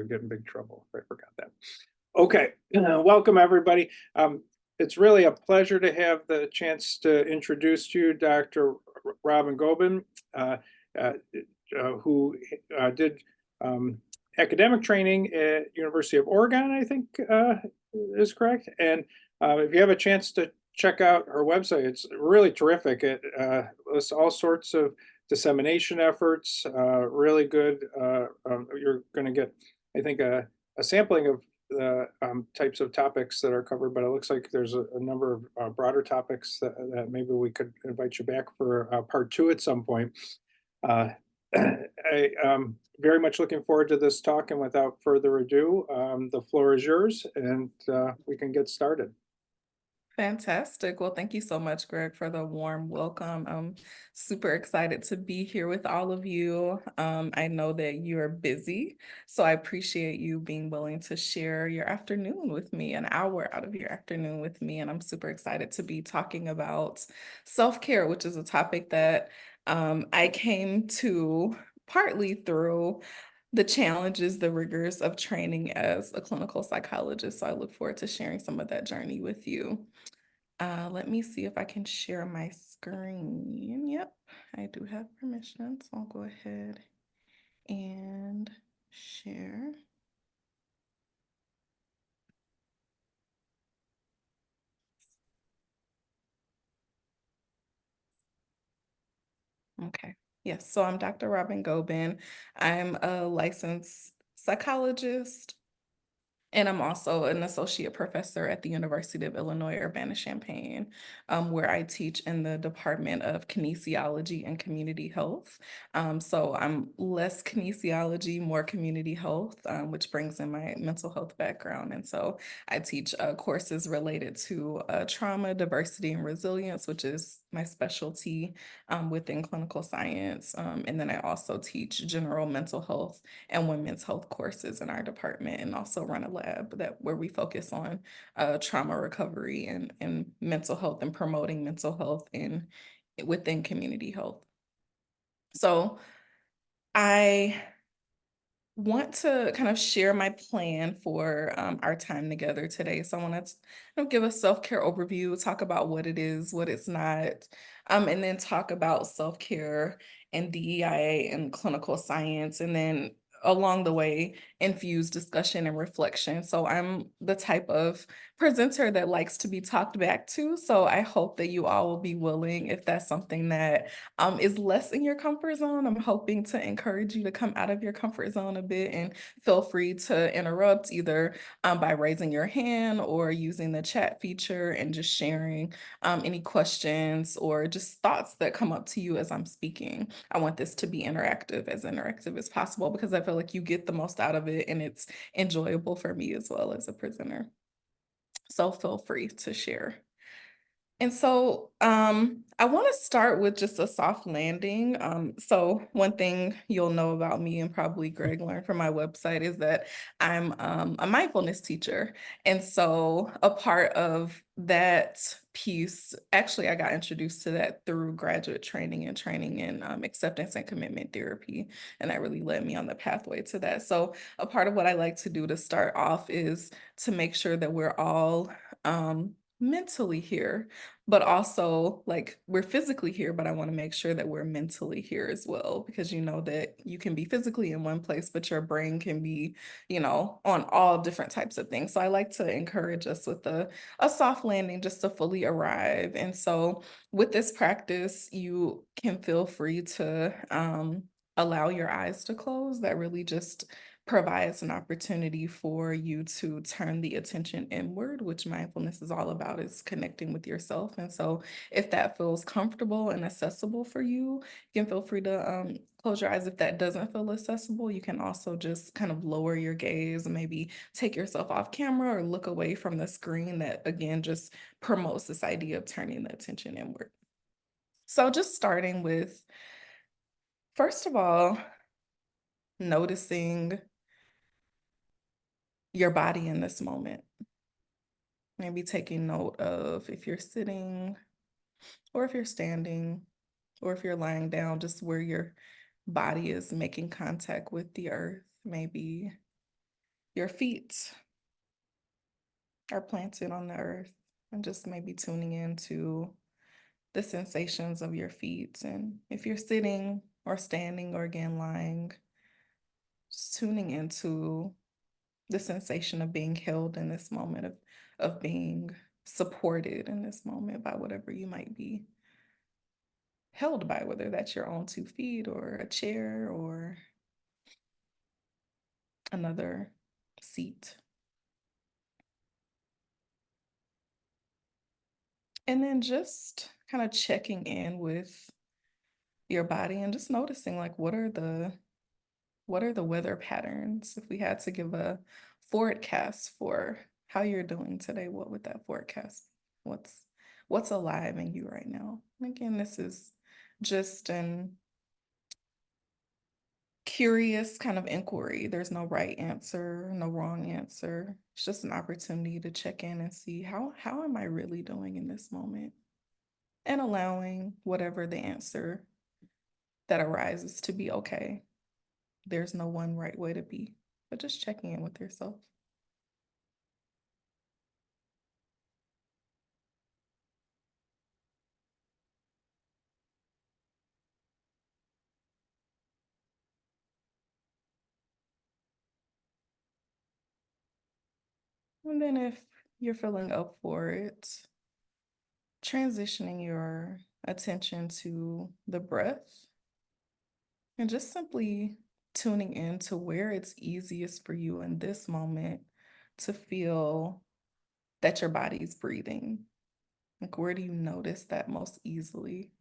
get in big trouble if I forgot that. Okay, welcome everybody. It's really a pleasure to have the chance to introduce to you Dr. Robyn Gobin, uh, uh, who did academic training at University of Oregon, I think is correct. And if you have a chance to check out her website, it's really terrific. It lists all sorts of dissemination efforts, really good. You're going to get, I think, a sampling of the types of topics that are covered, but it looks like there's a number of broader topics that maybe we could invite you back for part two at some point. I am very much looking forward to this talk, and without further ado, the floor is yours, and we can get started. Fantastic. Well, thank you so much, Greg, for the warm welcome. I'm super excited to be here with all of you. I know that you're busy, so I appreciate you being willing to share your afternoon with me, an hour out of your afternoon with me. And I'm super excited to be talking about self-care, which is a topic that I came to partly through the challenges, the rigors of training as a clinical psychologist. So I look forward to sharing some of that journey with you. Let me see if I can share my screen. Yep, I do have permission, so I'll go ahead and share. Okay. Yes, so I'm Dr. Robyn Gobin. I'm a licensed psychologist, and I'm also an associate professor at the University of Illinois Urbana-Champaign, where I teach in the Department of Kinesiology and Community Health. So I'm less kinesiology, more community health, which brings in my mental health background. And so I teach courses related to trauma, diversity, and resilience, which is my specialty within clinical science. And then I also teach general mental health and women's health courses in our department, and also run a lab where we focus on trauma recovery and mental health and promoting mental health within community health. So I want to kind of share my plan for our time together today. So I want to give a self-care overview, talk about what it is, what it's not, and then talk about self-care and DEIA and clinical science, and then along the way, infuse discussion and reflection. So I'm the type of presenter that likes to be talked back to. So I hope that you all will be willing, if that's something that is less in your comfort zone. I'm hoping to encourage you to come out of your comfort zone a bit, and feel free to interrupt either by raising your hand or using the chat feature and just sharing any questions or just thoughts that come up to you as I'm speaking. I want this to be interactive as possible, because I feel like you get the most out of it, and it's enjoyable for me as well as a presenter. So feel free to share. And so I want to start with just a soft landing. So one thing you'll know about me, and probably Greg learned from my website, is that I'm a mindfulness teacher. And so a part of that piece, actually, I got introduced to that through graduate training and training in acceptance and commitment therapy. And that really led me on the pathway to that. So a part of what I like to do to start off is to make sure that we're all mentally here, but also like we're physically here, but I want to make sure that we're mentally here as well, because you know that you can be physically in one place, but your brain can be, on all different types of things. So I like to encourage us with a soft landing just to fully arrive. And so with this practice, you can feel free to allow your eyes to close. That really just provides an opportunity for you to turn the attention inward, which mindfulness is all about, is connecting with yourself. And so if that feels comfortable and accessible for you, you can feel free to close your eyes. If that doesn't feel accessible, you can also just kind of lower your gaze, maybe take yourself off camera or look away from the screen. That again just promotes this idea of turning the attention inward. So just starting with, first of all, noticing your body in this moment. Maybe taking note of if you're sitting or if you're standing or if you're lying down, just where your body is making contact with the earth. Maybe your feet are planted on the earth, and just maybe tuning into the sensations of your feet. And if you're sitting or standing or again lying, just tuning into the sensation of being held in this moment, of being supported in this moment by whatever you might be held by, whether that's your own 2 feet or a chair or another seat. And then just kind of checking in with your body and just noticing, like, what are the weather patterns? If we had to give a forecast for how you're doing today, what would that forecast be? What's alive in you right now? And again, this is just an curious kind of inquiry. There's no right answer, no wrong answer. It's just an opportunity to check in and see how am I really doing in this moment? And allowing whatever the answer that arises to be okay. There's no one right way to be, but just checking in with yourself. And then if you're feeling up for it, transitioning your attention to the breath and just simply tuning in to where it's easiest for you in this moment to feel that your body's breathing. Like, where do you notice that most easily?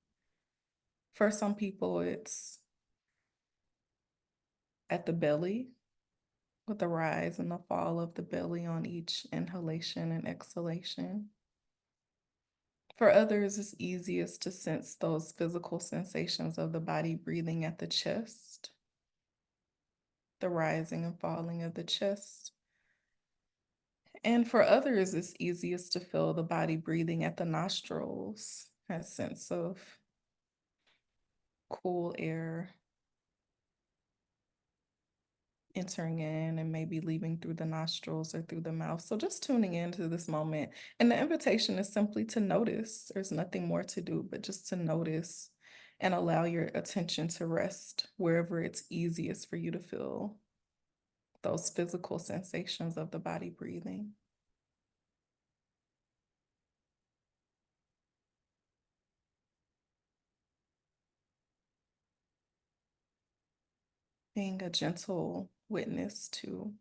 For some people, it's at the belly, with the rise and the fall of the belly on each inhalation and exhalation. For others, it's easiest to sense those physical sensations of the body breathing at the chest, the rising and falling of the chest. And for others, it's easiest to feel the body breathing at the nostrils, that sense of cool air entering in and maybe leaving through the nostrils or through the mouth. So just tuning into this moment. And the invitation is simply to notice. There's nothing more to do, but just to notice and allow your attention to rest wherever it's easiest for you to feel those physical sensations of the body breathing. Being a gentle witness to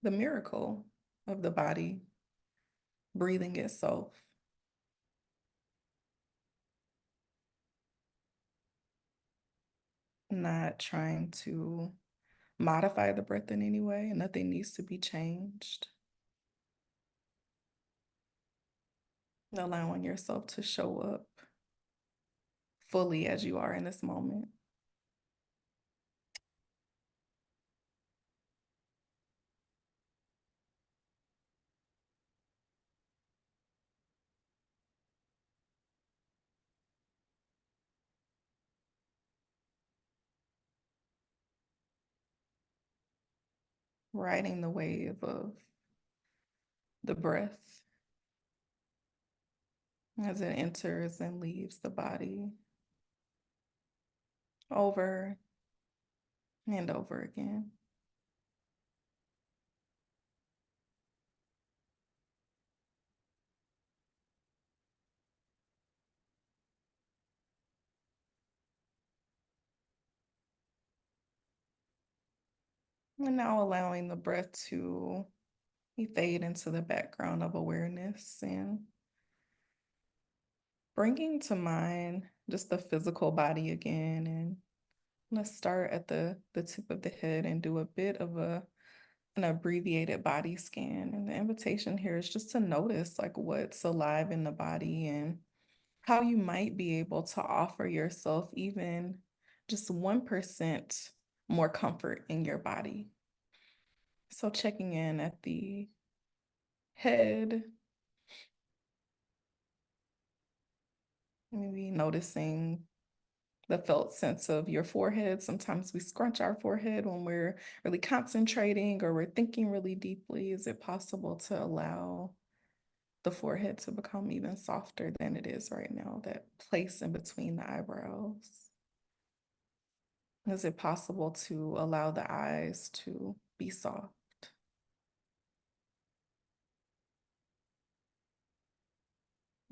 the miracle of the body breathing itself. Not trying to modify the breath in any way. Nothing needs to be changed. Allowing yourself to show up fully as you are in this moment. Riding the wave of the breath as it enters and leaves the body over and over again. And now allowing the breath to fade into the background of awareness and bringing to mind just the physical body again. And let's start at the tip of the head and do a bit of an abbreviated body scan. And the invitation here is just to notice, like, what's alive in the body and how you might be able to offer yourself even just 1% more comfort in your body. So checking in at the head, maybe noticing the felt sense of your forehead. Sometimes we scrunch our forehead when we're really concentrating or we're thinking really deeply. Is it possible to allow the forehead to become even softer than it is right now, that place in between the eyebrows? Is it possible to allow the eyes to be soft?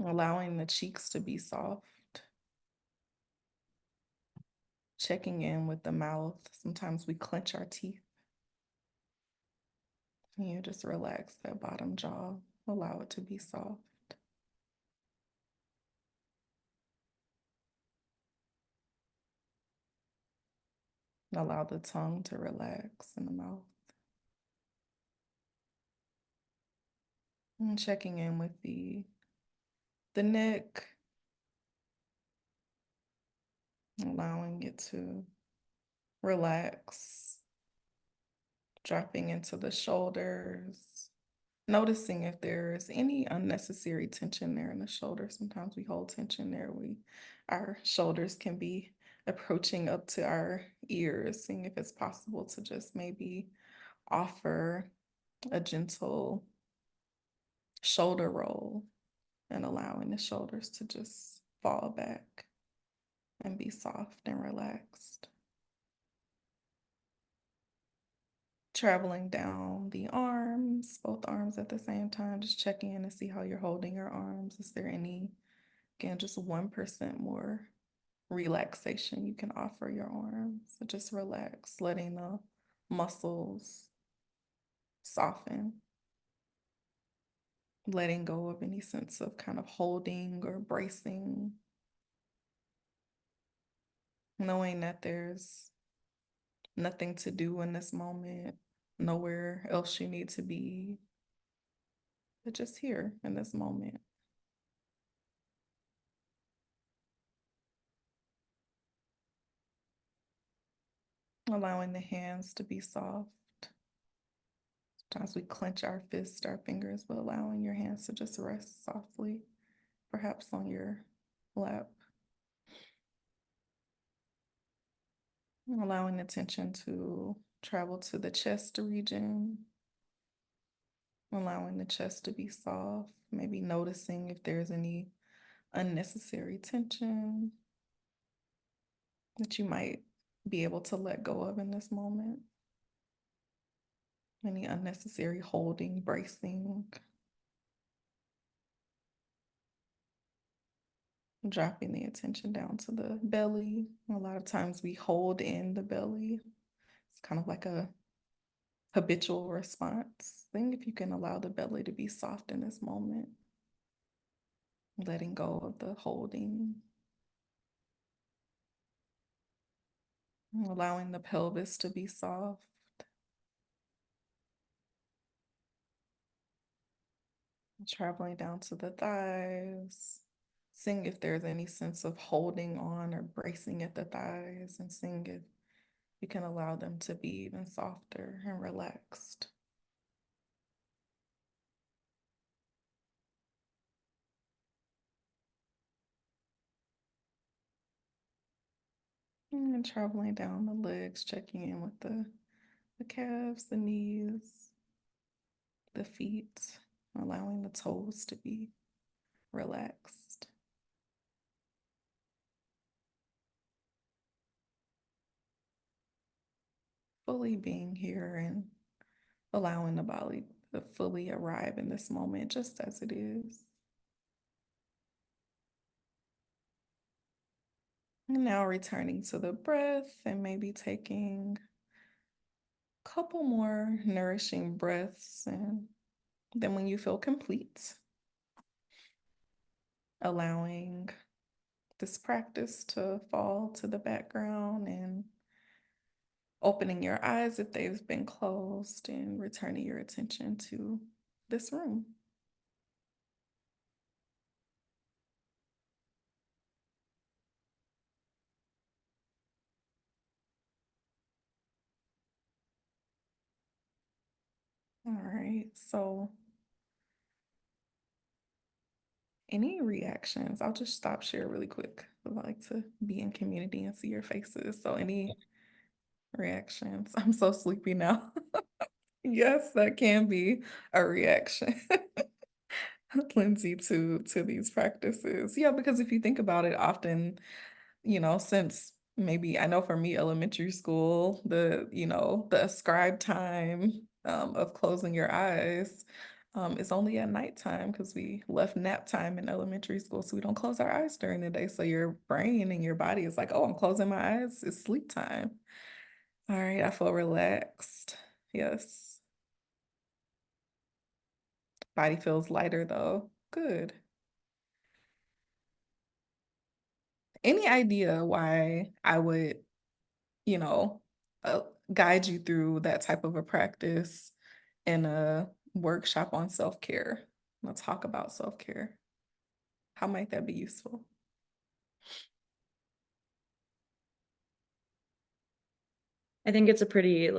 Allowing the cheeks to be soft. Checking in with the mouth. Sometimes we clench our teeth. And you just relax that bottom jaw. Allow it to be soft. Allow the tongue to relax in the mouth. And checking in with the neck, allowing it to relax, dropping into the shoulders, noticing if there's any unnecessary tension there in the shoulders. Sometimes we hold tension there. Our shoulders can be approaching up to our ears, seeing if it's possible to just maybe offer a gentle shoulder roll and allowing the shoulders to just fall back and be soft and relaxed. Traveling down the arms, both arms at the same time, just checking in to see how you're holding your arms. Is there any, again, just 1% more relaxation you can offer your arms? So just relax, letting the muscles soften, letting go of any sense of kind of holding or bracing, knowing that there's nothing to do in this moment, nowhere else you need to be, but just here in this moment. Allowing the hands to be soft. Sometimes we clench our fists, our fingers, but allowing your hands to just rest softly, perhaps on your lap. Allowing attention to travel to the chest region, allowing the chest to be soft, maybe noticing if there's any unnecessary tension that you might be able to let go of in this moment. Any unnecessary holding, bracing, dropping the attention down to the belly. A lot of times we hold in the belly. It's kind of like a habitual response. I think if you can allow the belly to be soft in this moment, letting go of the holding, allowing the pelvis to be soft, traveling down to the thighs, seeing if there's any sense of holding on or bracing at the thighs, and seeing if you can allow them to be even softer and relaxed. And traveling down the legs, checking in with the calves, the knees, the feet, allowing the toes to be relaxed. Fully being here and allowing the body to fully arrive in this moment just as it is. And now returning to the breath and maybe taking a couple more nourishing breaths. And then when you feel complete, allowing this practice to fall to the background and opening your eyes if they've been closed and returning your attention to this room. All right, so Any reactions? I'll just stop share really quick. I like to be in community and see your faces. So any reactions? I'm so sleepy now. Yes, that can be a reaction. Lindsay, to these practices. Yeah, because if you think about it, often, since maybe I know for me, elementary school, the ascribed time of closing your eyes is only at nighttime because we left nap time in elementary school, so we don't close our eyes during the day. So your brain and your body is like, oh, I'm closing my eyes. It's sleep time. All right, I feel relaxed. Yes. Body feels lighter though. Good. Any idea why I would, you know, uh, guide you through that type of a practice in a workshop on self-care? Let's talk about self-care. How might that be useful? I think it's a pretty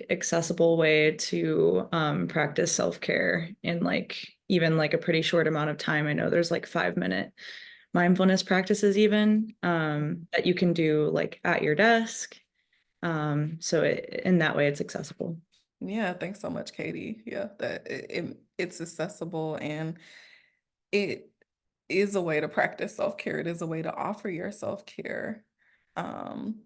accessible way to practice self-care in even a pretty short amount of time. I know there's 5-minute mindfulness practices even that you can do at your desk. So in that way it's accessible. Yeah, thanks so much, Katie. Yeah, that it's accessible and it is a way to practice self-care. It is a way to offer your self-care. Um,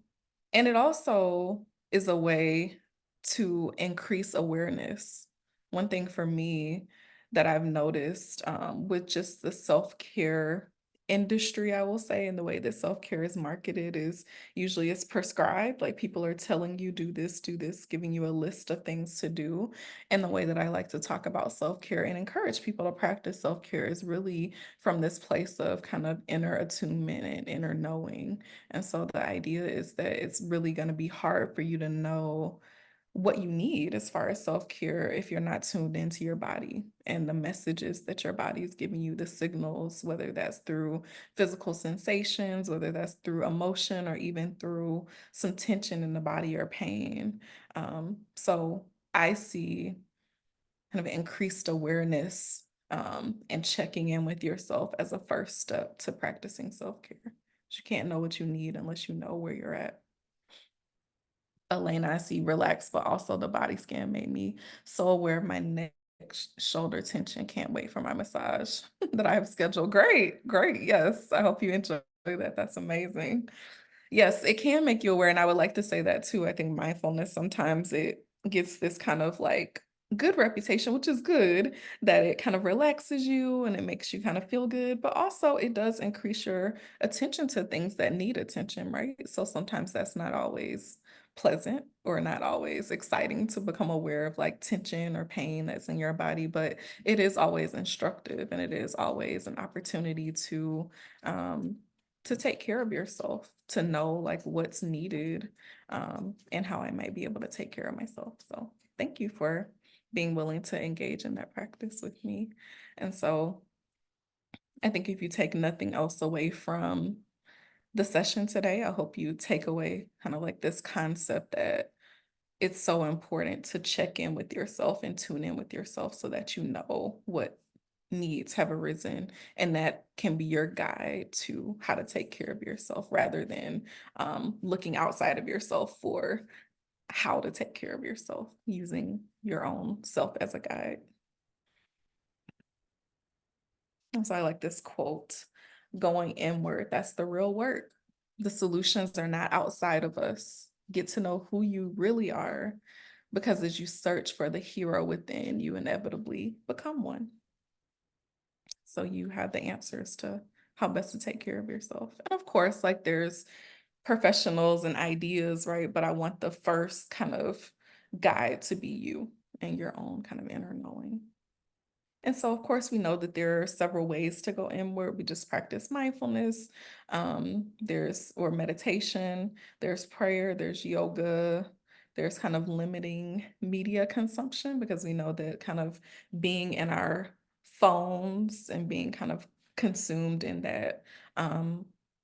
and it also is a way to increase awareness. One thing for me that I've noticed with just the self-care industry, I will say, and the way that self-care is marketed is usually it's prescribed. Like people are telling you, do this, giving you a list of things to do. And the way that I like to talk about self-care and encourage people to practice self-care is really from this place of kind of inner attunement and inner knowing. And so the idea is that it's really going to be hard for you to know what you need as far as self-care if you're not tuned into your body and the messages that your body is giving you, the signals, whether that's through physical sensations, whether that's through emotion, or even through some tension in the body or pain. So I see kind of increased awareness and checking in with yourself as a first step to practicing self-care. You can't know what you need unless you know where you're at. Elena, I see relaxed, but also the body scan made me so aware of my neck, shoulder tension. Can't wait for my massage that I have scheduled. Great, great. Yes, I hope you enjoy that. That's amazing. Yes, it can make you aware. And I would like to say that too. I think mindfulness sometimes it gets this kind of good reputation, which is good, that it kind of relaxes you and it makes you kind of feel good, but also it does increase your attention to things that need attention, right? So sometimes that's not always pleasant or not always exciting to become aware of tension or pain that's in your body, but it is always instructive and it is always an opportunity um, to take care of yourself, to know what's needed, and how I might be able to take care of myself. So thank you for being willing to engage in that practice with me. And so I think if you take nothing else away from the session today, I hope you take away kind of this concept that it's so important to check in with yourself and tune in with yourself so that you know what needs have arisen, and that can be your guide to how to take care of yourself rather than looking outside of yourself for how to take care of yourself, using your own self as a guide. And so I like this quote: going inward, that's the real work. The solutions are not outside of us. Get to know who you really are, because as you search for the hero within, you inevitably become one. So you have the answers to how best to take care of yourself. And of course, there's professionals and ideas, right? But I want the first kind of guide to be you and your own kind of inner knowing. And so, of course, we know that there are several ways to go inward. We just practice mindfulness, or meditation, there's prayer, there's yoga, there's kind of limiting media consumption, because we know that kind of being in our phones and being kind of consumed in that,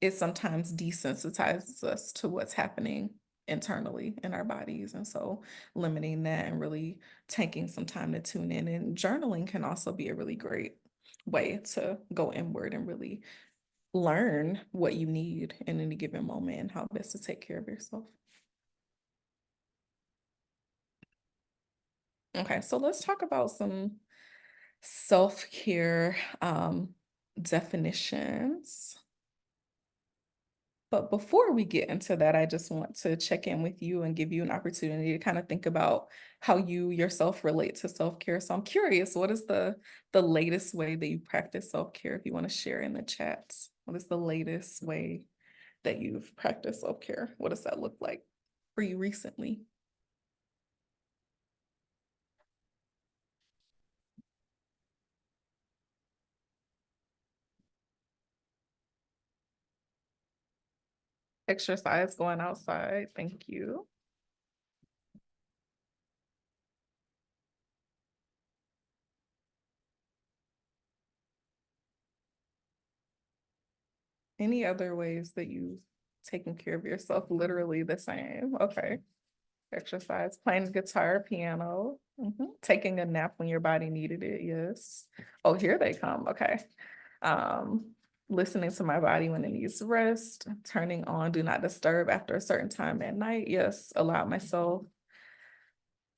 it sometimes desensitizes us to what's happening internally in our bodies. And so limiting that and really taking some time to tune in, and journaling can also be a really great way to go inward and really learn what you need in any given moment and how best to take care of yourself. Okay, so let's talk about some self-care definitions. But before we get into that, I just want to check in with you and give you an opportunity to kind of think about how you yourself relate to self-care. So I'm curious, what is the latest way that you practice self-care? If you want to share in the chat, what is the latest way that you've practiced self-care? What does that look like for you recently? Exercise, going outside. Thank you. Any other ways that you've taken care of yourself? Literally the same. Okay. Exercise, playing guitar, piano, taking a nap when your body needed it. Yes. Oh, here they come. Okay. Um, Listening to my body when it needs rest, turning on do not disturb after a certain time at night. Yes. Allow myself.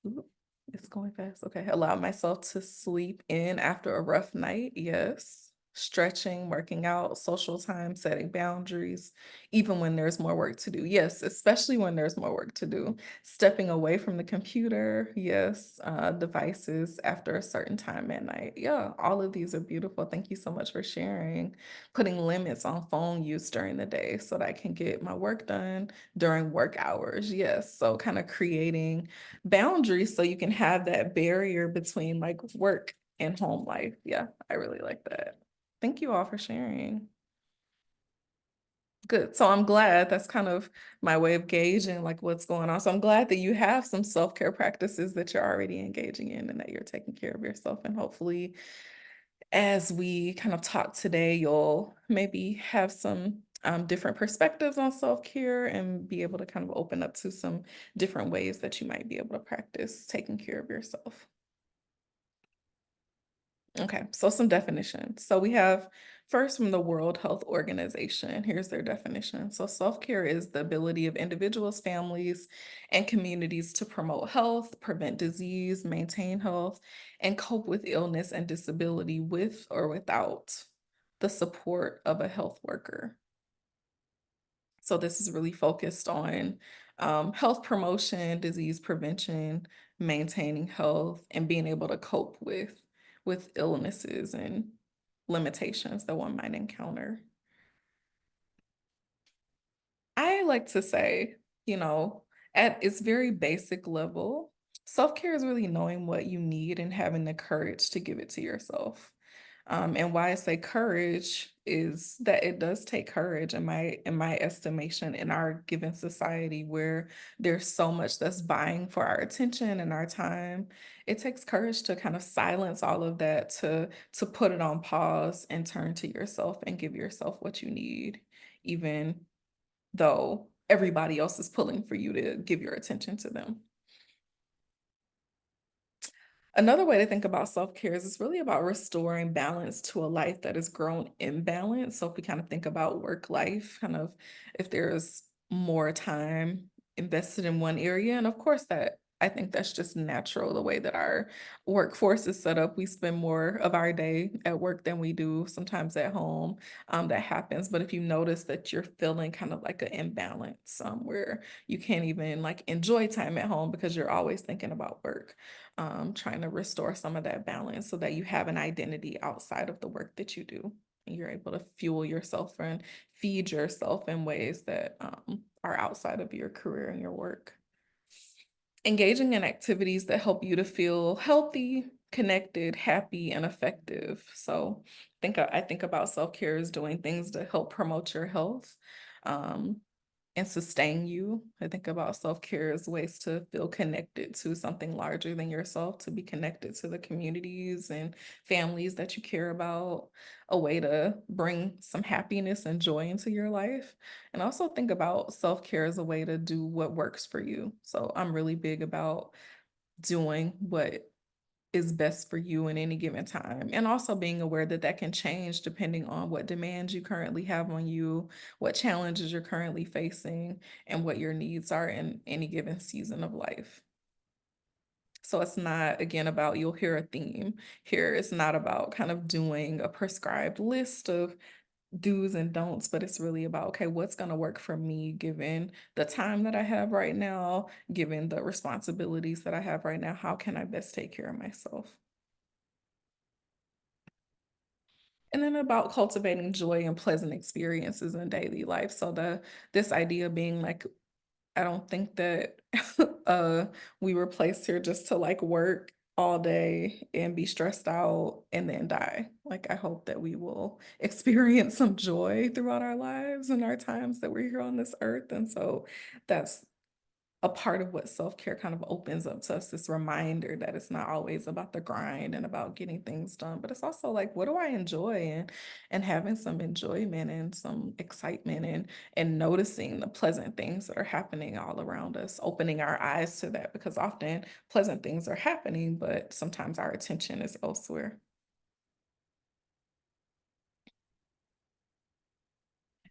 Ooh, it's going fast. Okay. Allow myself to sleep in after a rough night. Yes. Stretching, working out, social time, setting boundaries, even when there's more work to do. Yes, especially when there's more work to do. Stepping away from the computer. Yes. Devices after a certain time at night. Yeah, all of these are beautiful. Thank you so much for sharing. Putting limits on phone use during the day so that I can get my work done during work hours. Yes. So kind of creating boundaries so you can have that barrier between like work and home life. Yeah, I really like that. Thank you all for sharing. Good. So I'm glad that's kind of my way of gauging like what's going on. So I'm glad that you have some self-care practices that you're already engaging in and that you're taking care of yourself. And hopefully, as we kind of talk today, you'll maybe have some different perspectives on self-care and be able to kind of open up to some different ways that you might be able to practice taking care of yourself. Okay, so some definitions. So we have first from the World Health Organization. Here's their definition. So self-care is the ability of individuals, families, and communities to promote health, prevent disease, maintain health, and cope with illness and disability with or without the support of a health worker. So this is really focused on health promotion, disease prevention, maintaining health, and being able to cope with illnesses and limitations that one might encounter. I like to say, you know, at its very basic level, self-care is really knowing what you need and having the courage to give it to yourself. And why I say courage is that it does take courage in my estimation in our given society where there's so much that's vying for our attention and our time. It takes courage to kind of silence all of that, to put it on pause and turn to yourself and give yourself what you need, even though everybody else is pulling for you to give your attention to them. Another way to think about self-care is it's really about restoring balance to a life that has grown imbalanced. So if we kind of think about work life, kind of if there's more time invested in one area, and of course that I think that's just natural, the way that our workforce is set up. We spend more of our day at work than we do sometimes at home. That happens. But if you notice that you're feeling kind of like an imbalance, where you can't even like enjoy time at home because you're always thinking about work, trying to restore some of that balance so that you have an identity outside of the work that you do. And you're able to fuel yourself and feed yourself in ways that are outside of your career and your work. Engaging in activities that help you to feel healthy, connected, happy, and effective. So I think about self-care as doing things to help promote your health. And sustain you. I think about self-care as ways to feel connected to something larger than yourself, to be connected to the communities and families that you care about, a way to bring some happiness and joy into your life. And also think about self-care as a way to do what works for you. So I'm really big about doing what is best for you in any given time. And also being aware that that can change depending on what demands you currently have on you, what challenges you're currently facing, and what your needs are in any given season of life. So it's not, again, about, you'll hear a theme here. It's not about kind of doing a prescribed list of do's and don'ts, but it's really about, okay, what's going to work for me given the time that I have right now, given the responsibilities that I have right now, how can I best take care of myself? And then about cultivating joy and pleasant experiences in daily life. So this idea being like, I don't think that we were placed here just to like work all day and be stressed out and then die. Like, I hope that we will experience some joy throughout our lives and our times that we're here on this earth. And so that's a part of what self-care kind of opens up to us, this reminder that it's not always about the grind and about getting things done, but it's also like, what do I enjoy, and having some enjoyment and some excitement, and noticing the pleasant things that are happening all around us, opening our eyes to that, because often pleasant things are happening, but sometimes our attention is elsewhere.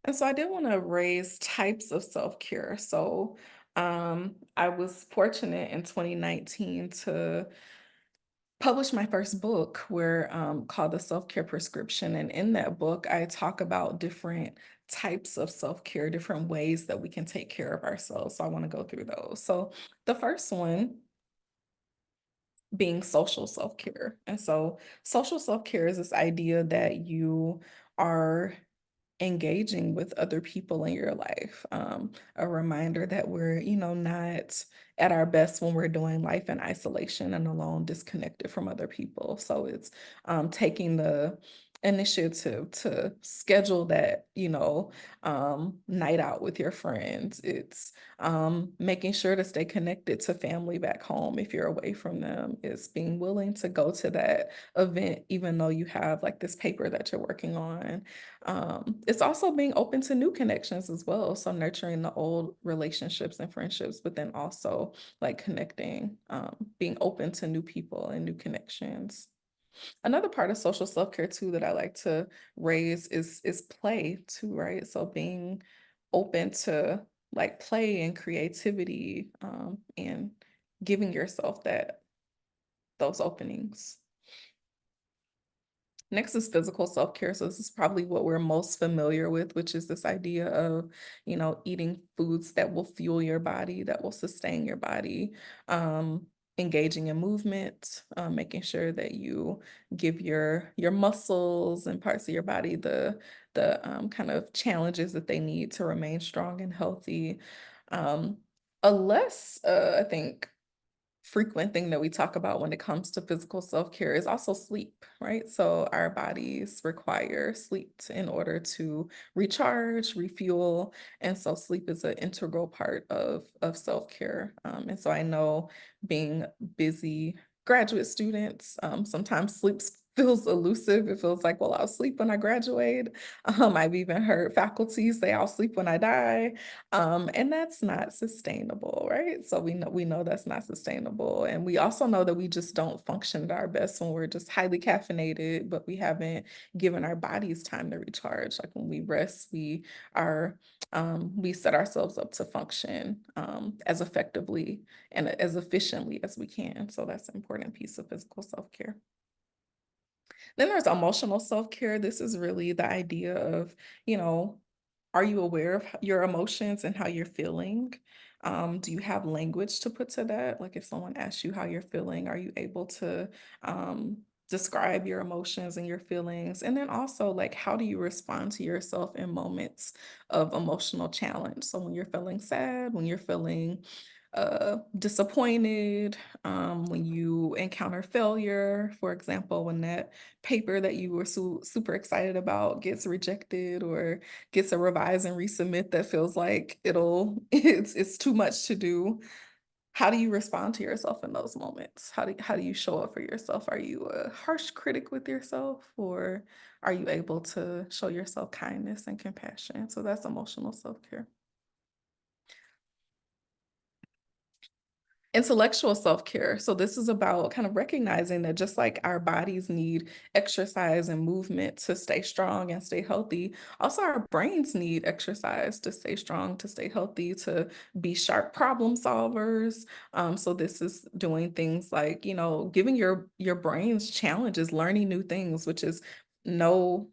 And so I did want to raise types of self-care. So I was fortunate in 2019 to publish my first book, where called The Self-Care Prescription. And in that book, I talk about different types of self-care, different ways that we can take care of ourselves. So I want to go through those. So the first one being social self-care. And so social self-care is this idea that you are engaging with other people in your life. A reminder that we're, not at our best when we're doing life in isolation and alone, disconnected from other people. So it's taking the initiative to schedule that, night out with your friends. It's making sure to stay connected to family back home if you're away from them. It's being willing to go to that event, even though you have like this paper that you're working on. It's also being open to new connections as well. So nurturing the old relationships and friendships, but then also like connecting, being open to new people and new connections. Another part of social self-care too that I like to raise is play too, right? So being open to like play and creativity, and giving yourself those openings. Next is physical self-care. So this is probably what we're most familiar with, which is this idea of, eating foods that will fuel your body, that will sustain your body, engaging in movement, making sure that you give your muscles and parts of your body the kind of challenges that they need to remain strong and healthy. Um, a less, I think, frequent thing that we talk about when it comes to physical self-care is also sleep, right? So our bodies require sleep in order to recharge, refuel. And so sleep is an integral part of self-care. And so I know, being busy graduate students, sometimes sleep feels elusive. It feels like, well, I'll sleep when I graduate. I've even heard faculty say, I'll sleep when I die. And that's not sustainable, right? So we know that's not sustainable. And we also know that we just don't function at our best when we're just highly caffeinated, but we haven't given our bodies time to recharge. Like when we rest, we set ourselves up to function as effectively and as efficiently as we can. So that's an important piece of physical self-care. Then there's emotional self-care. This is really the idea of, you know, are you aware of your emotions and how you're feeling? Do you have language to put to that? Like if someone asks you how you're feeling, are you able to describe your emotions and your feelings? And then also, like, how do you respond to yourself in moments of emotional challenge? So when you're feeling sad, when you're feeling disappointed, when you encounter failure, for example, when that paper that you were super excited about gets rejected or gets a revise and resubmit that feels like it's too much to do. How do you respond to yourself in those moments? How do you show up for yourself? Are you a harsh critic with yourself, or are you able to show yourself kindness and compassion? So that's emotional self-care. Intellectual self-care. So this is about kind of recognizing that just like our bodies need exercise and movement to stay strong and stay healthy, also our brains need exercise to stay strong, to stay healthy, to be sharp problem solvers. So this is doing things like, giving your brains challenges, learning new things, which is no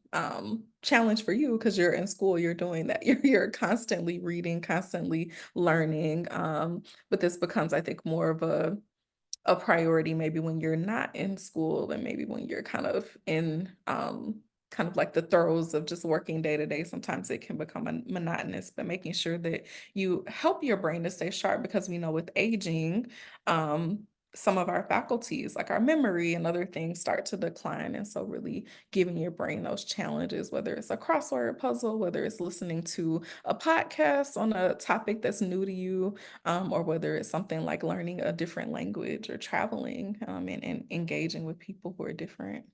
challenge for you because you're in school, you're doing that. You're constantly reading, constantly learning. But this becomes, I think, more of a priority maybe when you're not in school and maybe when you're kind of in kind of like the throes of just working day to day. Sometimes it can become monotonous, but making sure that you help your brain to stay sharp, because we know with aging, some of our faculties like our memory and other things start to decline. And so really giving your brain those challenges, whether it's a crossword puzzle, whether it's listening to a podcast on a topic that's new to you, or whether it's something like learning a different language or traveling, and engaging with people who are different.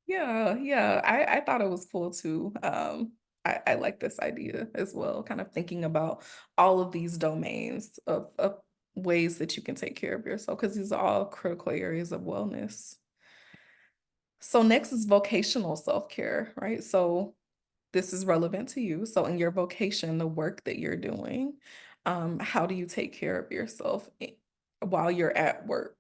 Yeah, I thought it was cool too. I like this idea as well, kind of thinking about all of these domains of ways that you can take care of yourself, because these are all critical areas of wellness. So next is vocational self-care, right? So this is relevant to you. So in your vocation, the work that you're doing, how do you take care of yourself while you're at work,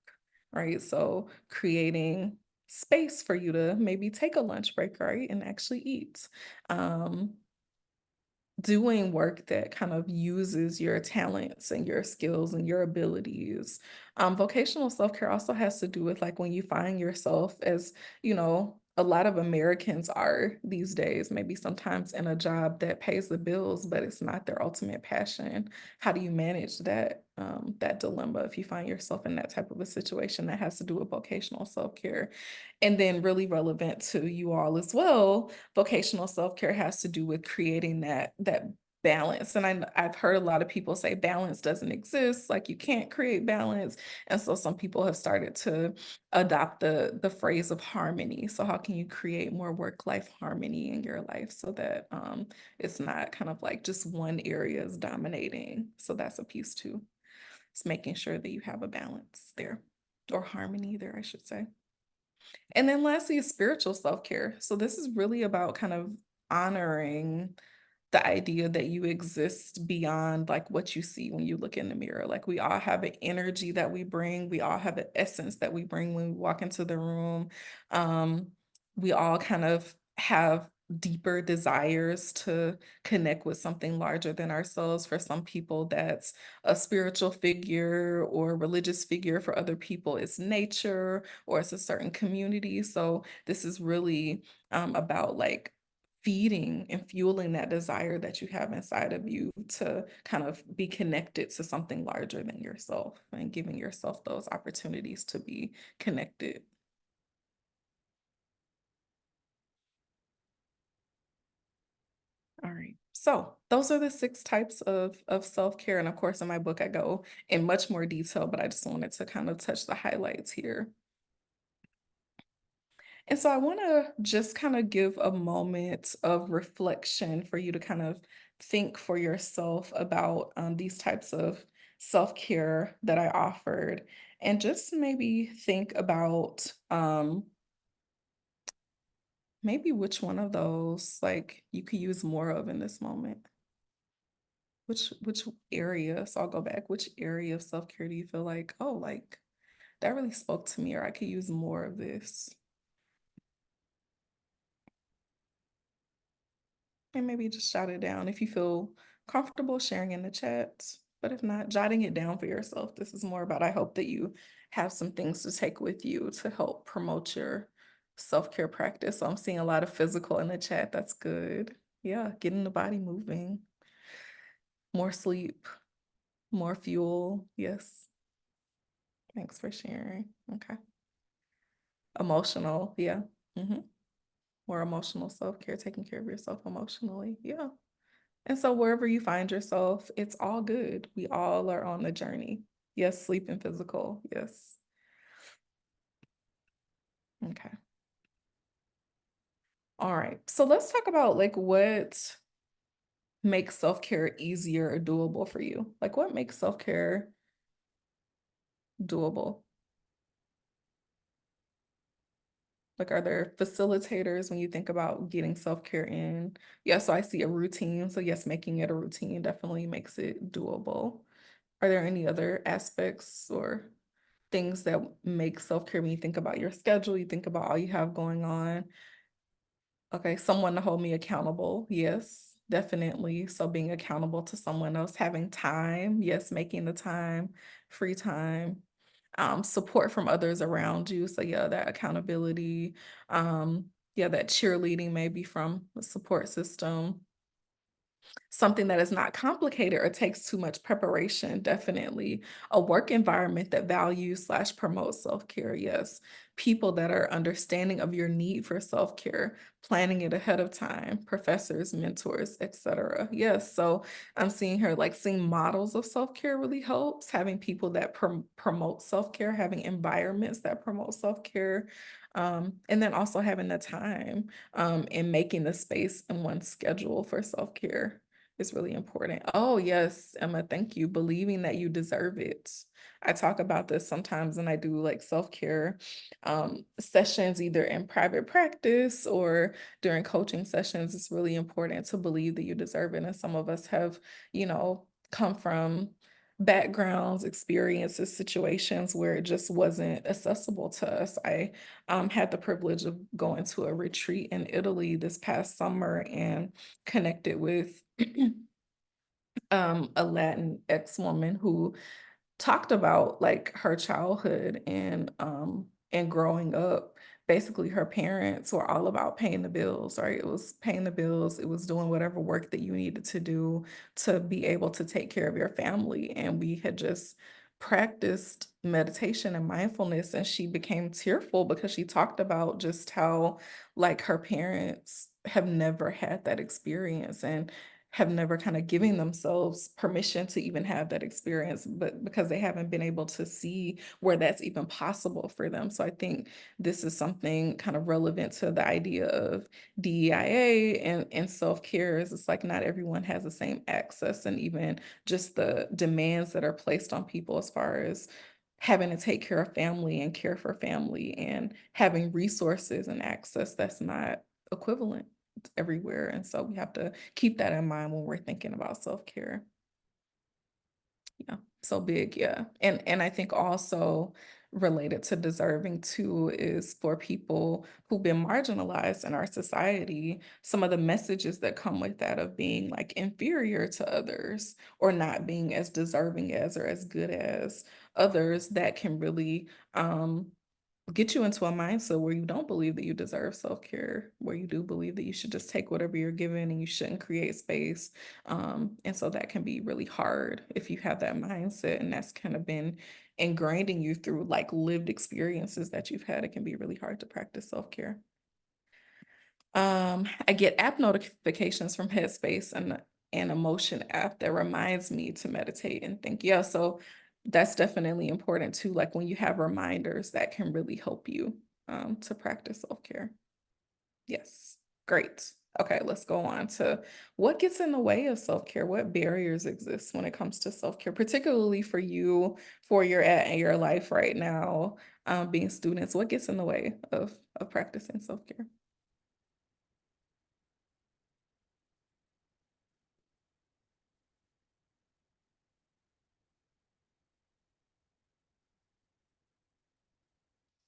right? So creating space for you to maybe take a lunch break, right? And actually eat. Um, Doing work that kind of uses your talents and your skills and your abilities. Vocational self-care also has to do with like when you find yourself, as a lot of Americans are these days, maybe sometimes in a job that pays the bills, but it's not their ultimate passion. How do you manage that dilemma if you find yourself in that type of a situation? That has to do with vocational self-care. And then really relevant to you all as well, vocational self-care has to do with creating that balance. And I've heard a lot of people say balance doesn't exist, like you can't create balance. And so some people have started to adopt the phrase of harmony. So how can you create more work-life harmony in your life so that it's not kind of like just one area is dominating? So that's a piece too. It's making sure that you have a balance there, or harmony there, I should say. And then lastly is spiritual self-care. So this is really about kind of honoring the idea that you exist beyond like what you see when you look in the mirror. Like we all have an energy that we bring. We all have an essence that we bring when we walk into the room. Um, we all kind of have deeper desires to connect with something larger than ourselves. For some people, that's a spiritual figure or religious figure. For other people, it's nature or it's a certain community. So this is really about like feeding and fueling that desire that you have inside of you to kind of be connected to something larger than yourself, and giving yourself those opportunities to be connected. All right. So those are the 6 types of self-care. And of course, in my book, I go in much more detail, but I just wanted to kind of touch the highlights here. And so I want to just kind of give a moment of reflection for you to kind of think for yourself about these types of self-care that I offered, and just maybe think about maybe which one of those like you could use more of in this moment. Which area? So I'll go back. Which area of self-care do you feel like, oh, like that really spoke to me, or I could use more of this? And maybe just jot it down if you feel comfortable sharing in the chat. But if not, jotting it down for yourself. This is more about, I hope that you have some things to take with you to help promote your self-care practice. So I'm seeing a lot of physical in the chat. That's good. Yeah, getting the body moving, more sleep, more fuel. Yes. Thanks for sharing. Okay. Emotional. Yeah. More emotional self-care, taking care of yourself emotionally. Yeah. And so wherever you find yourself, it's all good. We all are on the journey. Yes, sleep and physical. Yes. Okay. All right. So let's talk about like makes self-care easier or doable for you? Like, what makes self-care doable? Like, are there facilitators when you think about getting self-care in? Yeah, so I see a routine. So yes, making it a routine definitely makes it doable. Are there any other aspects or things that make self-care when you think about your schedule, you think about all you have going on? Okay, someone to hold me accountable. Yes, definitely. So being accountable to someone else, having time, yes, making the time, free time, support from others around you. So yeah, that accountability, yeah, that cheerleading maybe from the support system. Something that is not complicated or takes too much preparation, definitely. A work environment that values slash promotes self-care, yes. People that are understanding of your need for self-care, planning it ahead of time, professors, mentors, etc. Yes, so I'm seeing her like seeing models of self-care really helps. Having people that promote self-care, having environments that promote self-care, and then also having the time and making the space in one's schedule for self-care is really important. Oh, yes, Emma, thank you. Believing that you deserve it. I talk about this sometimes when I do like self-care sessions, either in private practice or during coaching sessions. It's really important to believe that you deserve it. And some of us have, come from backgrounds, experiences, situations where it just wasn't accessible to us. I had the privilege of going to a retreat in Italy this past summer and connected with a Latin ex-woman who talked about like her childhood and growing up. Basically, her parents were all about paying the bills, right? It was paying the bills, it was doing whatever work that you needed to do to be able to take care of your family. And we had just practiced meditation and mindfulness, and she became tearful because she talked about just how like her parents have never had that experience and have never kind of given themselves permission to even have that experience, but because they haven't been able to see where that's even possible for them. So I think this is something kind of relevant to the idea of DEIA and self-care is it's like not everyone has the same access, and even just the demands that are placed on people as far as having to take care of family and care for family and having resources and access that's not equivalent everywhere. And so we have to keep that in mind when we're thinking about self-care. Yeah, so big, yeah. And I think also related to deserving too is for people who've been marginalized in our society, some of the messages that come with that of being like inferior to others or not being as deserving as or as good as others that can really get you into a mindset where you don't believe that you deserve self-care, where you do believe that you should just take whatever you're given and you shouldn't create space. And so that can be really hard if you have that mindset and that's kind of been ingrained in you through like lived experiences that you've had. It can be really hard to practice self-care. I get app notifications from Headspace and an emotion app that reminds me to meditate and think. Yeah, so that's definitely important too. Like when you have reminders that can really help you to practice self-care. Yes, great. Okay, let's go on to what gets in the way of self-care. What barriers exist when it comes to self-care, particularly for you, for your at in your life right now, being students. What gets in the way of practicing self-care?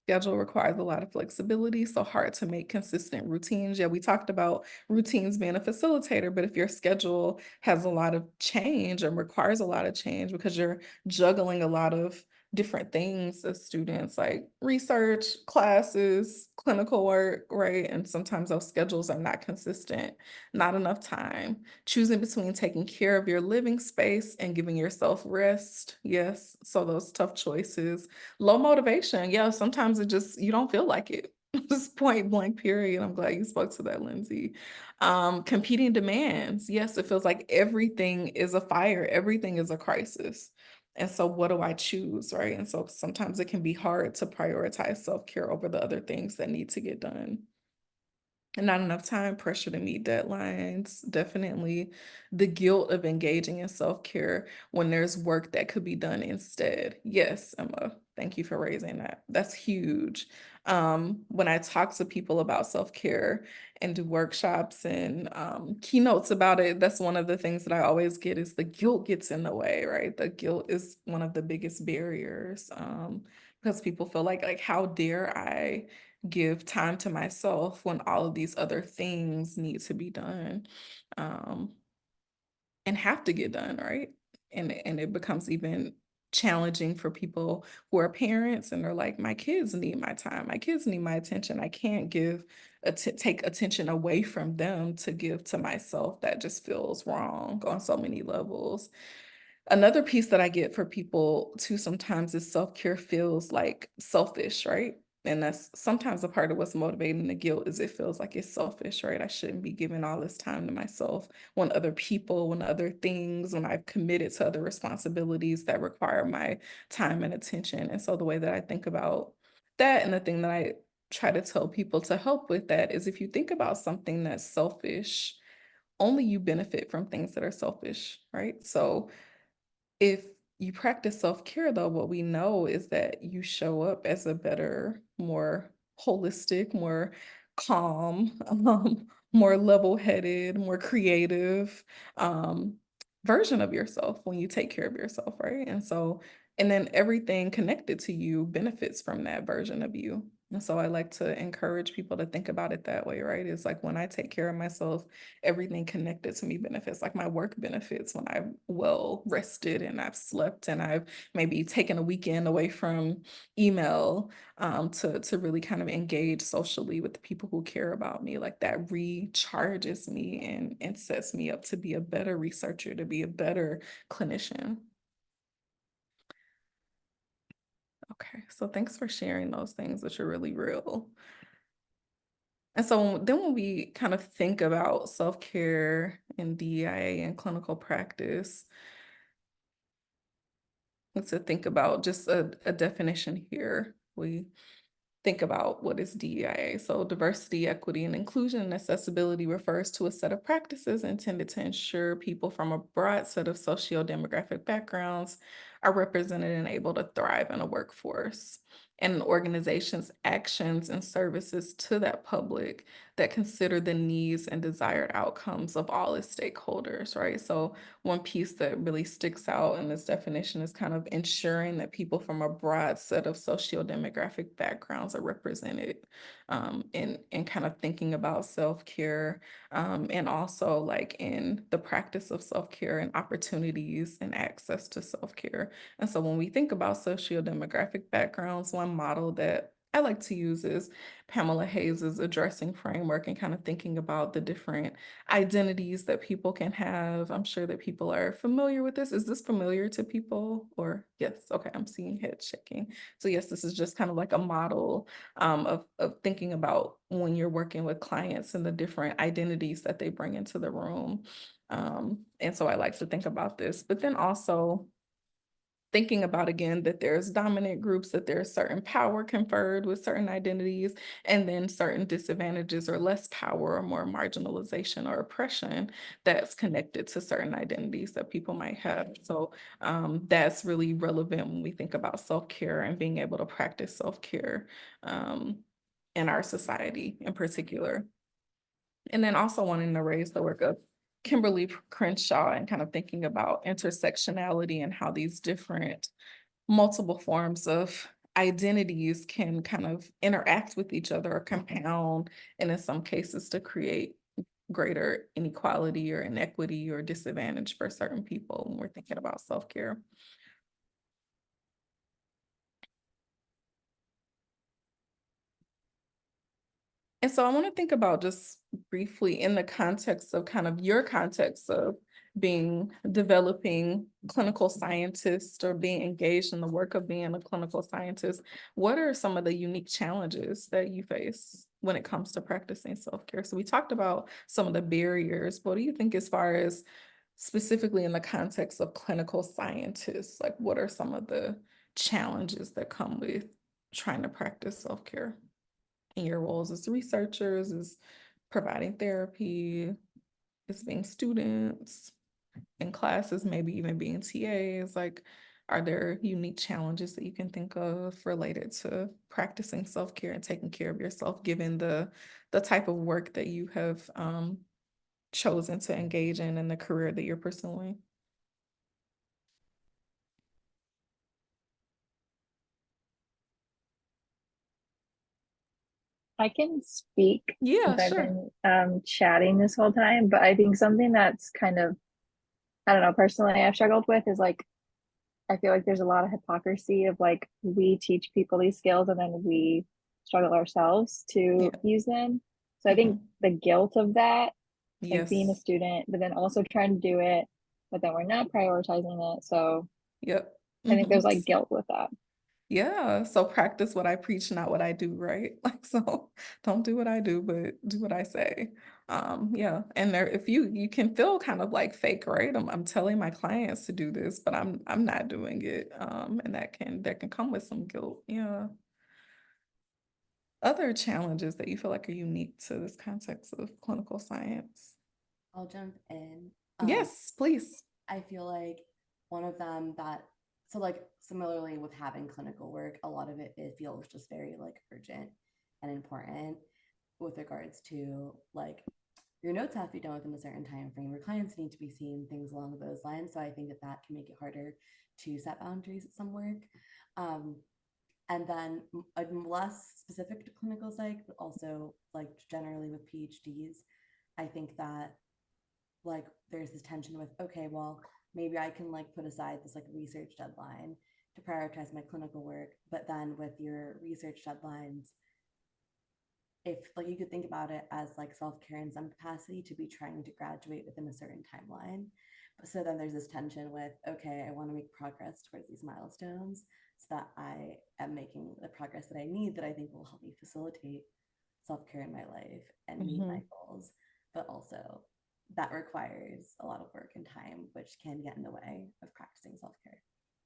Schedule requires a lot of flexibility, so hard to make consistent routines. Yeah, we talked about routines being a facilitator, but if your schedule has a lot of change and requires a lot of change because you're juggling a lot of different things as students, like research, classes, clinical work, right? And sometimes those schedules are not consistent, not enough time. Choosing between taking care of your living space and giving yourself rest. Yes, so those tough choices. Low motivation. Yeah, sometimes it just, you don't feel like it. Just point blank period. I'm glad you spoke to that, Lindsay. Competing demands. Yes, it feels like everything is a fire, everything is a crisis. And so what do I choose, right? And so sometimes it can be hard to prioritize self-care over the other things that need to get done. not enough time, pressure to meet deadlines, definitely the guilt of engaging in self-care when there's work that could be done instead. Yes, Emma, thank you for raising that. That's huge. When I talk to people about self-care and do workshops and keynotes about it, that's one of the things that I always get is the guilt gets in the way, right? The guilt is one of the biggest barriers, because people feel like how dare I give time to myself when all of these other things need to be done, um, and have to get done, right? And it becomes even challenging for people who are parents and they're like, my kids need my time, my kids need my attention. I can't take attention away from them to give to myself. That just feels wrong on so many levels. Another piece that I get for people too sometimes is self-care feels like selfish, right? And that's sometimes a part of what's motivating the guilt is it feels like it's selfish, right? I shouldn't be giving all this time to myself when other people, when other things, when I've committed to other responsibilities that require my time and attention. And so the way that I think about that and the thing that I try to tell people to help with that is if you think about something that's selfish, only you benefit from things that are selfish, right? So if you practice self-care, though, what we know is that you show up as a better, more holistic, more calm, more level-headed, more creative um, version of yourself when you take care of yourself, right? And so, and then everything connected to you benefits from that version of you. And so I like to encourage people to think about it that way, right? It's like when I take care of myself, everything connected to me benefits. Like my work benefits when I'm well rested and I've slept and I've maybe taken a weekend away from email to really kind of engage socially with the people who care about me. Like that recharges me and sets me up to be a better researcher, to be a better clinician. Okay, so thanks for sharing those things, which are really real. And so then when we kind of think about self-care and DEIA and clinical practice, let's think about just a definition here. We think about what is DEIA. So diversity, equity, and inclusion and accessibility refers to a set of practices intended to ensure people from a broad set of socio-demographic backgrounds are represented and able to thrive in a workforce. And an organization's actions and services to that public that consider the needs and desired outcomes of all its stakeholders, right? So one piece that really sticks out in this definition is kind of ensuring that people from a broad set of socio-demographic backgrounds are represented, in kind of thinking about self-care, and also like in the practice of self-care and opportunities and access to self-care. And so when we think about socio-demographic backgrounds, one model that I like to use is Pamela Hayes's addressing framework and kind of thinking about the different identities that people can have. I'm sure that people are familiar with this. Is this familiar to people? Or yes, okay, I'm seeing head shaking. So yes, this is just kind of like a model of thinking about when you're working with clients and the different identities that they bring into the room. And so I like to think about this, but then also thinking about again that there's dominant groups, that there's certain power conferred with certain identities, and then certain disadvantages or less power or more marginalization or oppression that's connected to certain identities that people might have. So that's really relevant when we think about self-care and being able to practice self-care in our society in particular. And then also wanting to raise the work of Kimberly Crenshaw and kind of thinking about intersectionality and how these different multiple forms of identities can kind of interact with each other or compound, and in some cases to create greater inequality or inequity or disadvantage for certain people when we're thinking about self-care. And so I want to think about just briefly in the context of kind of your context of developing clinical scientist or being engaged in the work of being a clinical scientist. What are some of the unique challenges that you face when it comes to practicing self-care? So we talked about some of the barriers. What do you think as far as specifically in the context of clinical scientists? Like what are some of the challenges that come with trying to practice self-care in your roles as researchers, as providing therapy, it's being students in classes, maybe even being TAs. Like, are there unique challenges that you can think of related to practicing self-care and taking care of yourself, given the type of work that you have chosen to engage in and the career that you're pursuing? I can speak Yeah, since I've sure. been chatting this whole time, but I think something that's kind of, I don't know, personally I've struggled with is like, I feel like there's a lot of hypocrisy of like, we teach people these skills and then we struggle ourselves to Yeah. use them. So I think the guilt of that, like being a Yes. student, but then also trying to do it, but then we're not prioritizing it. So Yep. I think there's Mhm. like guilt with that. Yeah, so practice what I preach, not what I do, right? Like, so don't do what I do, but do what I say. Yeah, and there, if you can feel kind of like fake, right? I'm telling my clients to do this, but I'm not doing it. And that can come with some guilt. Yeah. Other challenges that you feel like are unique to this context of clinical science? I'll jump in. Yes, please. I feel like one of them that, so like similarly with having clinical work, a lot of it feels just very like urgent and important with regards to like your notes have to be done within a certain time frame. Your clients need to be seen, things along those lines. So I think that that can make it harder to set boundaries at some work. Um, and then less specific to clinical psych, but also like generally with PhDs, I think that like there's this tension with, okay, well, maybe I can like put aside this like research deadline to prioritize my clinical work, but then with your research deadlines, if like you could think about it as like self-care in some capacity to be trying to graduate within a certain timeline. So then there's this tension with, okay, I want to make progress towards these milestones so that I am making the progress that I need, that I think will help me facilitate self-care in my life and meet my goals, but also that requires a lot of work and time, which can get in the way of practicing self-care.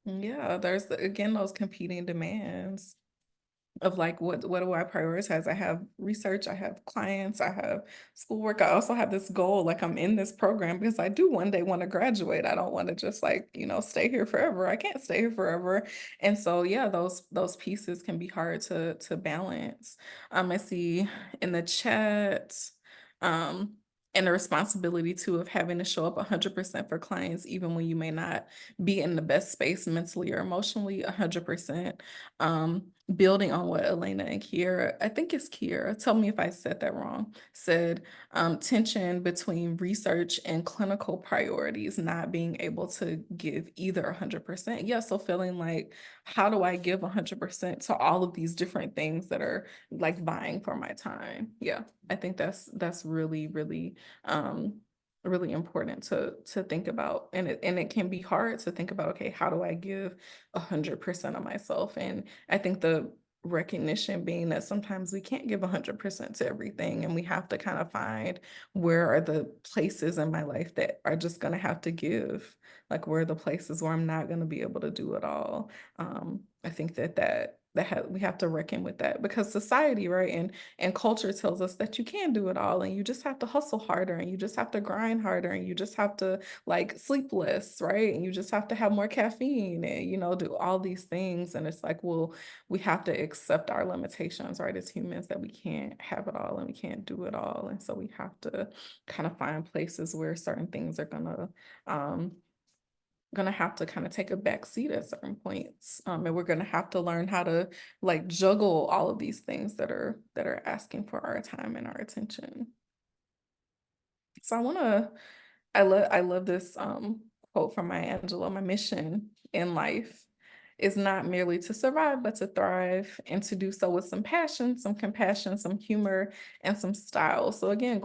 Yeah, there's again those competing demands of like what do I prioritize? I have research, I have clients, I have schoolwork. I also have this goal, like I'm in this program because I do one day want to graduate. I don't want to just like, stay here forever. I can't stay here forever. And so yeah, those pieces can be hard to balance. I see in the chat, um, and the responsibility too of having to show up 100% for clients, even when you may not be in the best space mentally or emotionally, 100%. Building on what Elena and Kiera, I think it's Kiera, tell me if I said that wrong, said tension between research and clinical priorities, not being able to give either 100%. Yeah, so feeling like, how do I give 100% to all of these different things that are like vying for my time? Yeah, I think that's really, really really important to think about, and it can be hard to think about, okay, how do I give 100% of myself? And I think the recognition being that sometimes we can't give 100% to everything, and we have to kind of find where are the places in my life that are just going to have to give, like where are the places where I'm not going to be able to do it all. I think we have to reckon with that, because society, right, and culture tells us that you can do it all, and you just have to hustle harder, and you just have to grind harder, and you just have to like sleep less, right, and you just have to have more caffeine, and do all these things. And it's like, well, we have to accept our limitations, right, as humans, that we can't have it all and we can't do it all. And so we have to kind of find places where certain things are gonna have to kind of take a back seat at certain points, and we're gonna have to learn how to like juggle all of these things that are asking for our time and our attention. So I love this quote from Maya Angelou: my mission in life is not merely to survive, but to thrive, and to do so with some passion, some compassion, some humor, and some style. So again,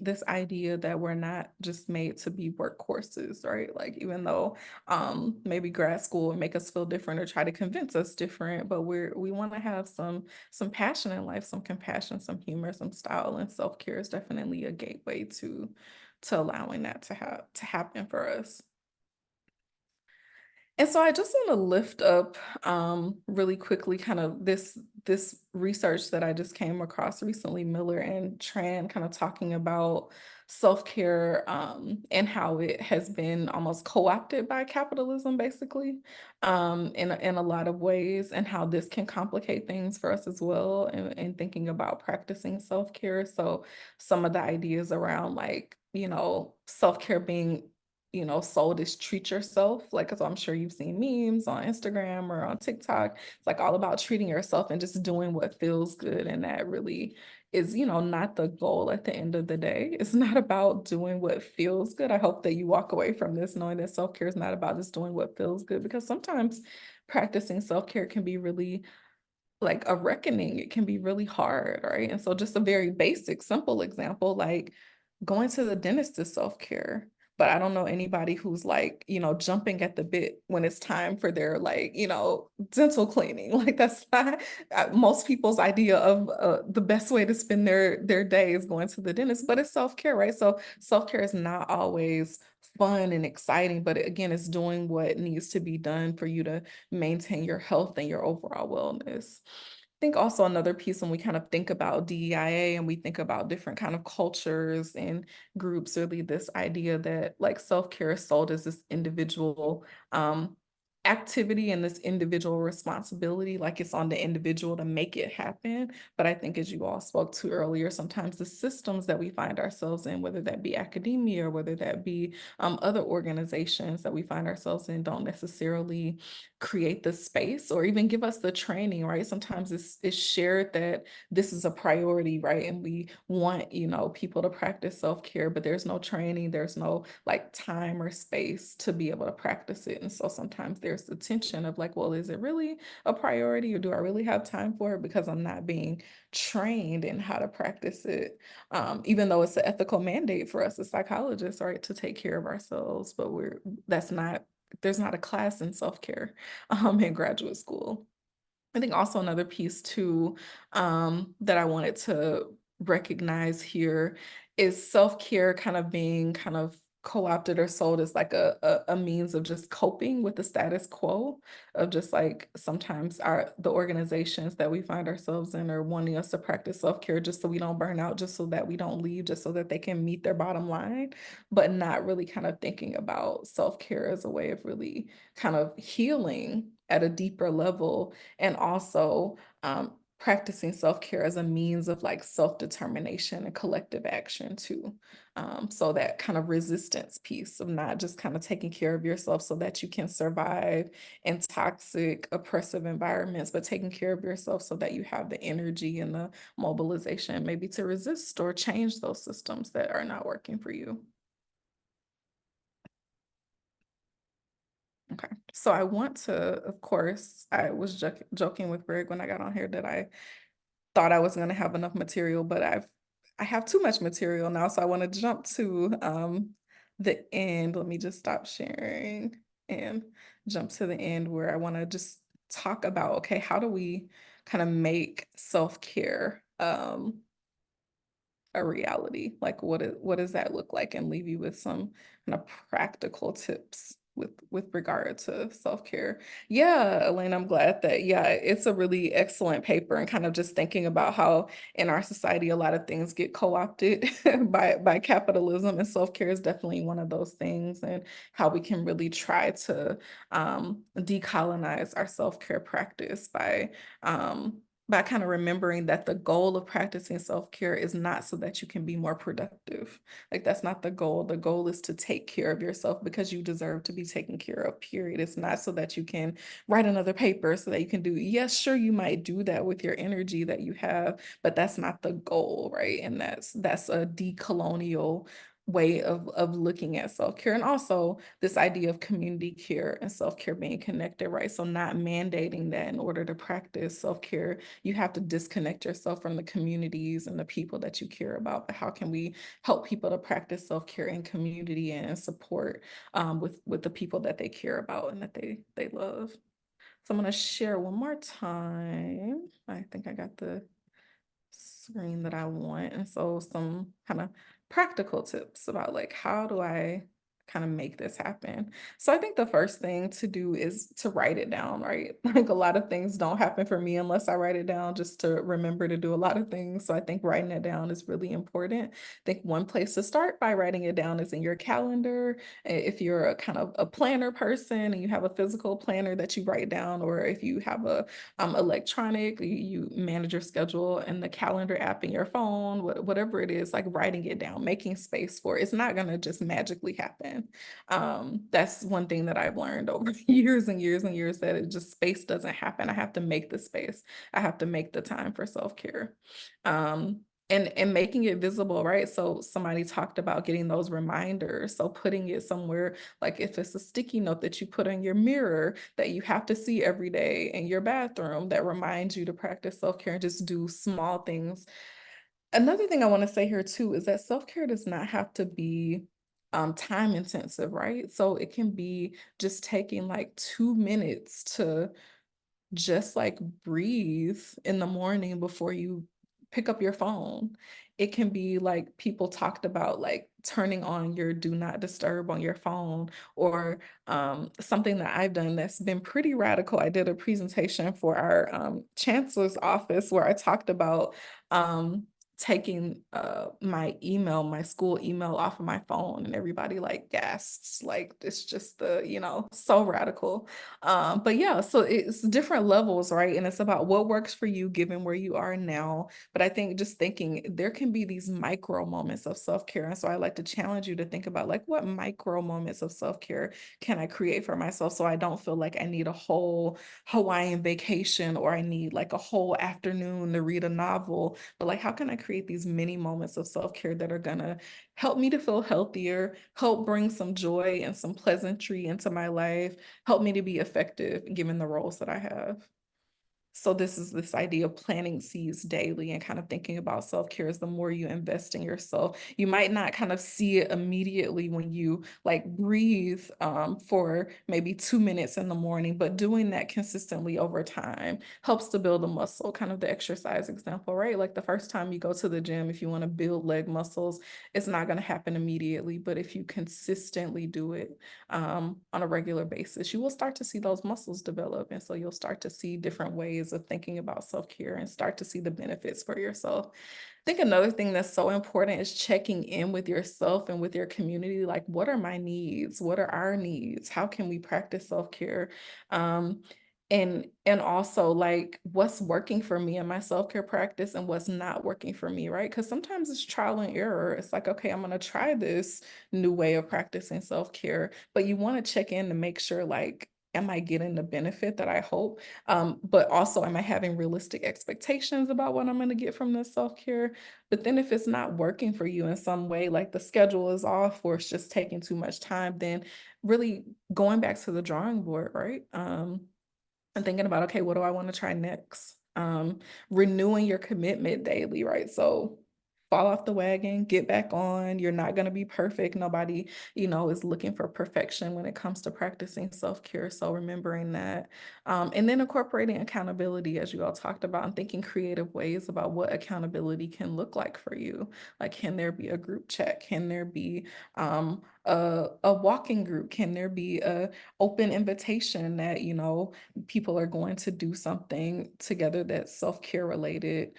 this idea that we're not just made to be workhorses, right? Like, even though maybe grad school would make us feel different or try to convince us different, but we want to have some passion in life, some compassion, some humor, some style, and self-care is definitely a gateway to allowing that to happen for us. And so I just want to lift up really quickly kind of this research that I just came across recently, Miller and Tran kind of talking about self-care and how it has been almost co-opted by capitalism, basically, in a lot of ways, and how this can complicate things for us as well in thinking about practicing self-care. So some of the ideas around like, self-care being sold as treat yourself. Like, so I'm sure you've seen memes on Instagram or on TikTok. It's like all about treating yourself and just doing what feels good. And that really is, not the goal at the end of the day. It's not about doing what feels good. I hope that you walk away from this knowing that self-care is not about just doing what feels good, because sometimes practicing self-care can be really like a reckoning. It can be really hard, right? And so just a very basic, simple example, like going to the dentist is self-care. But I don't know anybody who's like, jumping at the bit when it's time for their like, dental cleaning. Like that's not most people's idea of the best way to spend their day is going to the dentist, but it's self-care, right? So self-care is not always fun and exciting, but again, it's doing what needs to be done for you to maintain your health and your overall wellness. I think also another piece when we kind of think about DEIA and we think about different kind of cultures and groups, really this idea that like self-care is sold as this individual activity and this individual responsibility, like it's on the individual to make it happen. But I think as you all spoke to earlier, sometimes the systems that we find ourselves in, whether that be academia or whether that be other organizations that we find ourselves in, don't necessarily create the space or even give us the training, right? Sometimes it's shared that this is a priority, right? And we want, people to practice self-care, but there's no training, there's no like time or space to be able to practice it. And so sometimes there's the tension of like, well, is it really a priority or do I really have time for it because I'm not being trained in how to practice it? Even though it's an ethical mandate for us as psychologists, right, to take care of ourselves, but there's not a class in self-care in graduate school. I think also another piece too that I wanted to recognize here is self-care kind of being kind of co-opted or sold as like a means of just coping with the status quo of just like sometimes the organizations that we find ourselves in are wanting us to practice self-care just so we don't burn out, just so that we don't leave, just so that they can meet their bottom line, but not really kind of thinking about self-care as a way of really kind of healing at a deeper level, and also practicing self-care as a means of like self-determination and collective action too. So that kind of resistance piece of not just kind of taking care of yourself so that you can survive in toxic, oppressive environments, but taking care of yourself so that you have the energy and the mobilization maybe to resist or change those systems that are not working for you. Okay, so I want to, of course, I was joking with Greg when I got on here that I thought I was going to have enough material, but I have too much material now, so I want to jump to the end. Let me just stop sharing and jump to the end where I want to just talk about, okay, how do we kind of make self-care a reality? Like what does that look like, and leave you with some kind of practical tips with regard to self-care. Yeah, Elaine, I'm glad that, yeah, it's a really excellent paper, and kind of just thinking about how in our society a lot of things get co-opted by capitalism, and self-care is definitely one of those things, and how we can really try to decolonize our self-care practice by kind of remembering that the goal of practicing self-care is not so that you can be more productive. Like that's not the goal. The goal is to take care of yourself because you deserve to be taken care of, period. It's not so that you can write another paper so that you can do, yes, sure, you might do that with your energy that you have, but that's not the goal, right? And that's a decolonial way of looking at self-care, and also this idea of community care and self-care being connected, right? So not mandating that in order to practice self-care, you have to disconnect yourself from the communities and the people that you care about. But how can we help people to practice self-care in community and support with the people that they care about and that they love? So I'm going to share one more time. I think I got the screen that I want. And so some kind of practical tips about like, how do I kind of make this happen? So I think the first thing to do is to write it down, right? Like a lot of things don't happen for me unless I write it down, just to remember to do a lot of things. So I think writing it down is really important. I think one place to start by writing it down is in your calendar. If you're a kind of a planner person and you have a physical planner that you write down, or if you have a electronic, you manage your schedule in the calendar app in your phone, whatever it is, like writing it down, making space for it. It's not going to just magically happen. That's one thing that I've learned over years and years and years, that it just space doesn't happen. I have to make the space. I have to make the time for self-care. And making it visible, right? So somebody talked about getting those reminders. So putting it somewhere, like if it's a sticky note that you put on your mirror that you have to see every day in your bathroom, that reminds you to practice self-care and just do small things. Another thing I want to say here too is that self-care does not have to be time intensive, right? So it can be just taking like 2 minutes to just like breathe in the morning before you pick up your phone. It can be like people talked about, like turning on your do not disturb on your phone, or something that I've done that's been pretty radical. I did a presentation for our chancellor's office where I talked about taking my school email off of my phone, and everybody like gasps, like it's just so radical. But yeah, so it's different levels, right? And it's about what works for you given where you are now. But I think just thinking there can be these micro moments of self-care. And so I like to challenge you to think about, like, what micro moments of self-care can I create for myself so I don't feel like I need a whole Hawaiian vacation, or I need like a whole afternoon to read a novel. But like, how can I create these mini moments of self-care that are gonna help me to feel healthier, help bring some joy and some pleasantry into my life, help me to be effective given the roles that I have. So this is this idea of planting seeds daily and kind of thinking about self-care. Is the more you invest in yourself, you might not kind of see it immediately when you like breathe for maybe 2 minutes in the morning, but doing that consistently over time helps to build a muscle. Kind of the exercise example, right? Like the first time you go to the gym, if you want to build leg muscles, it's not going to happen immediately, but if you consistently do it on a regular basis, you will start to see those muscles develop. And so you'll start to see different ways of thinking about self-care and start to see the benefits for yourself. I think another thing that's so important is checking in with yourself and with your community. Like, what are my needs? What are our needs? How can we practice self-care? And also, like, what's working for me in my self-care practice and what's not working for me, right? Because sometimes it's trial and error. It's like, okay, I'm going to try this new way of practicing self-care, but you want to check in to make sure, like, am I getting the benefit that I hope? But also, am I having realistic expectations about what I'm going to get from this self-care? But then if it's not working for you in some way, like the schedule is off or it's just taking too much time, then really going back to the drawing board, right? And thinking about, okay, what do I want to try next? Renewing your commitment daily, right? So fall off the wagon, get back on. You're not going to be perfect. Nobody, is looking for perfection when it comes to practicing self-care. So remembering that. And then incorporating accountability, as you all talked about, and thinking creative ways about what accountability can look like for you. Like, can there be a group chat? Can there be a walking group? Can there be a open invitation that, people are going to do something together that's self-care related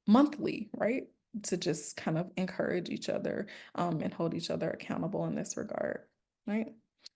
monthly, right? To just kind of encourage each other and hold each other accountable in this regard, right?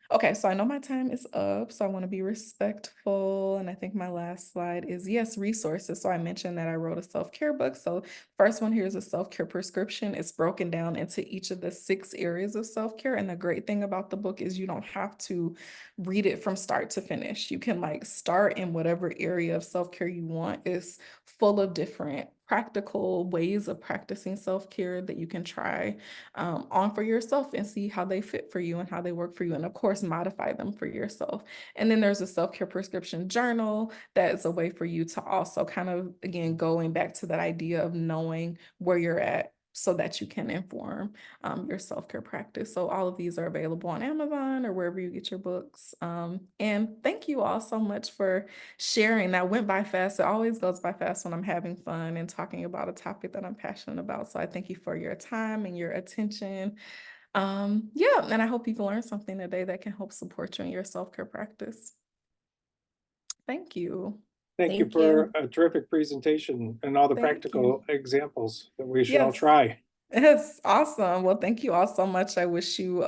Okay, so I know my time is up, so I want to be respectful. And I think my last slide is, yes, resources. So I mentioned that I wrote a self-care book. So first one here is a self-care prescription. It's broken down into each of the 6 areas of self-care. And the great thing about the book is you don't have to read it from start to finish. You can like start in whatever area of self-care you want. It's full of different practical ways of practicing self-care that you can try on for yourself and see how they fit for you and how they work for you. And of course, modify them for yourself. And then there's a self-care prescription journal that is a way for you to also kind of, again, going back to that idea of knowing where you're at so that you can inform your self-care practice. So all of these are available on Amazon or wherever you get your books. And thank you all so much for sharing. That went by fast. It always goes by fast when I'm having fun and talking about a topic that I'm passionate about. So I thank you for your time and your attention. Yeah, and I hope you've learned something today that can help support you in your self-care practice. Thank you. Thank you Thank for you. a terrific presentation and all the Thank practical examples that we should all Yes. try. It's awesome. Well, thank you all so much. I wish you